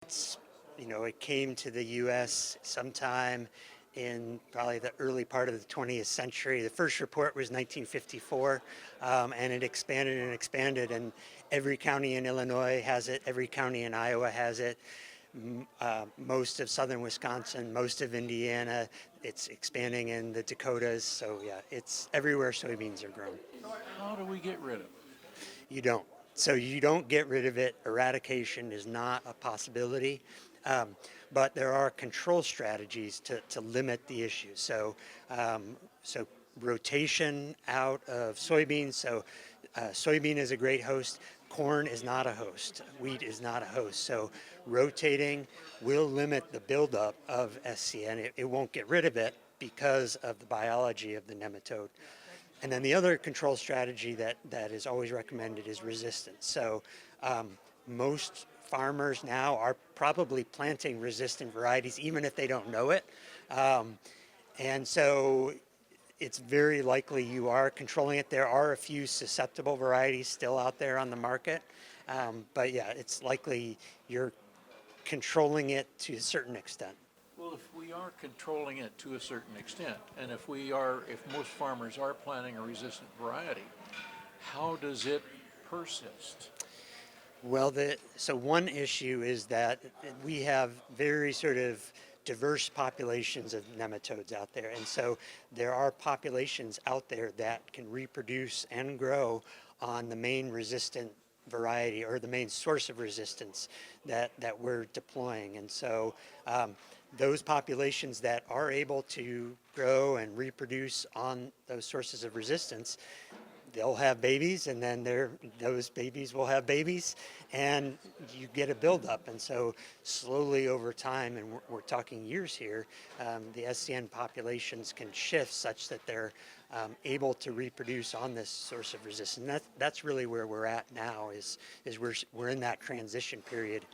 It came to the U.S. sometime in probably the early part of the 20th century. The first report was 1954, and it expanded and expanded, and every county in Illinois has it, every county in Iowa has it, most of southern Wisconsin, most of Indiana. It's expanding in the Dakotas, so yeah, it's everywhere soybeans are grown. How do we get rid of it? You don't. So you don't get rid of it. Eradication is not a possibility. But there are control strategies to limit the issue. So rotation out of soybeans. So soybean is a great host. Corn is not a host. Wheat is not a host. So rotating will limit the buildup of SCN. It won't get rid of it because of the biology of the nematode. And then the other control strategy that is always recommended is resistance. So most farmers now are probably planting resistant varieties, even if they don't know it. And so it's very likely you are controlling it. There are a few susceptible varieties still out there on the market. But yeah, it's likely you're controlling it to a certain extent. Well, if we are controlling it to a certain extent, and if most farmers are planting a resistant variety, how does it persist? Well, so one issue is that we have very sort of diverse populations of nematodes out there. And so there are populations out there that can reproduce and grow on the main resistant variety or the main source of resistance that we're deploying. And so those populations that are able to grow and reproduce on those sources of resistance, they'll have babies, and then those babies will have babies, and you get a buildup. And so slowly over time, and we're talking years here, the SCN populations can shift such that they're able to reproduce on this source of resistance. And that's really where we're at now, is we're in that transition period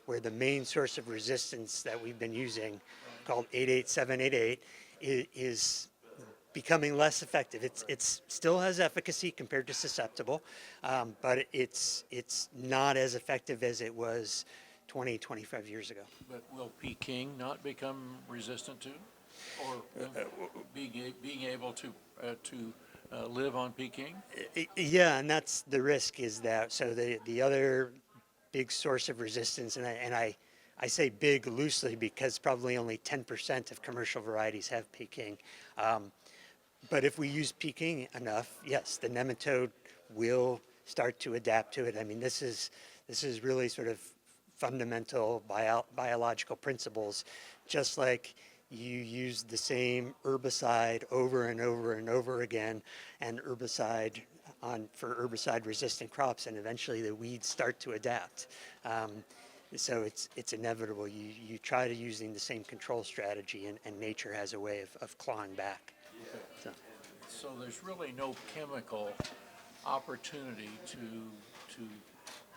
where the main source of resistance that we've been using, called 88788, is becoming less effective. It's still has efficacy compared to susceptible, but it's not as effective as it was 20, 25 years ago. But will Peking not become resistant to, or being able to live on Peking? Yeah, and that's the risk, is that so the other big source of resistance, and I say big loosely because probably only 10% of commercial varieties have Peking. But if we use Peking enough, yes, the nematode will start to adapt to it. I mean, this is really sort of fundamental biological principles. Just like you use the same herbicide over and over and over again, and herbicide for herbicide-resistant crops, and eventually the weeds start to adapt. So it's inevitable. You try to using the same control strategy, and nature has a way of clawing back. So there's really no chemical opportunity to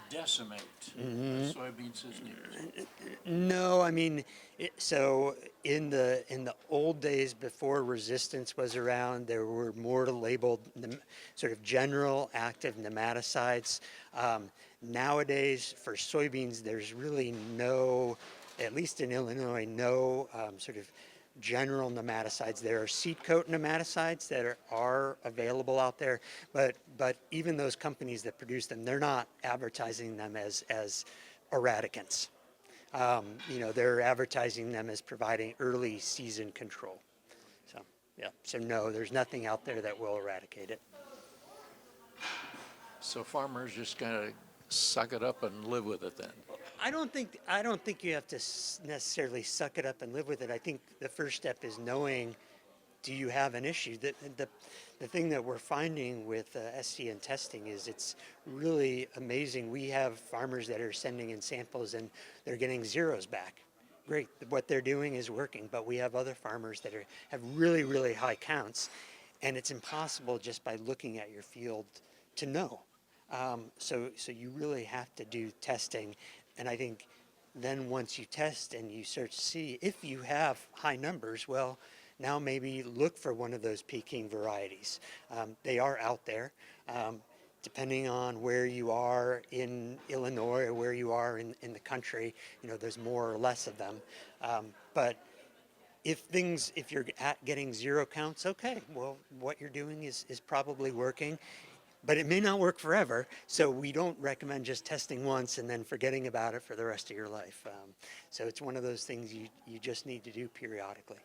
decimate the soybean systems. No, I mean, so in the old days before resistance was around, there were more labeled sort of general active nematicides. Nowadays, for soybeans, there's really no, at least in Illinois, no sort of general nematicides. There are seed coat nematicides that are available out there, but even those companies that produce them, they're not advertising them as eradicants. They're advertising them as providing early season control. So yeah, so no, there's nothing out there that will eradicate it. So farmers just gotta suck it up and live with it then. I don't think you have to necessarily suck it up and live with it. I think the first step is knowing, do you have an issue? The thing that we're finding with SCN testing is it's really amazing. We have farmers that are sending in samples and they're getting zeros back. Great, what they're doing is working, but we have other farmers that have really, really high counts, and it's impossible just by looking at your field to know. So you really have to do testing. And I think then once you test and you search to see if you have high numbers, well, now maybe look for one of those Peking varieties. They are out there. depending on where you are in Illinois or where you are in the country, there's more or less of them. But if you're getting zero counts, okay, well, what you're doing is probably working, but it may not work forever. So we don't recommend just testing once and then forgetting about it for the rest of your life. So it's one of those things you just need to do periodically.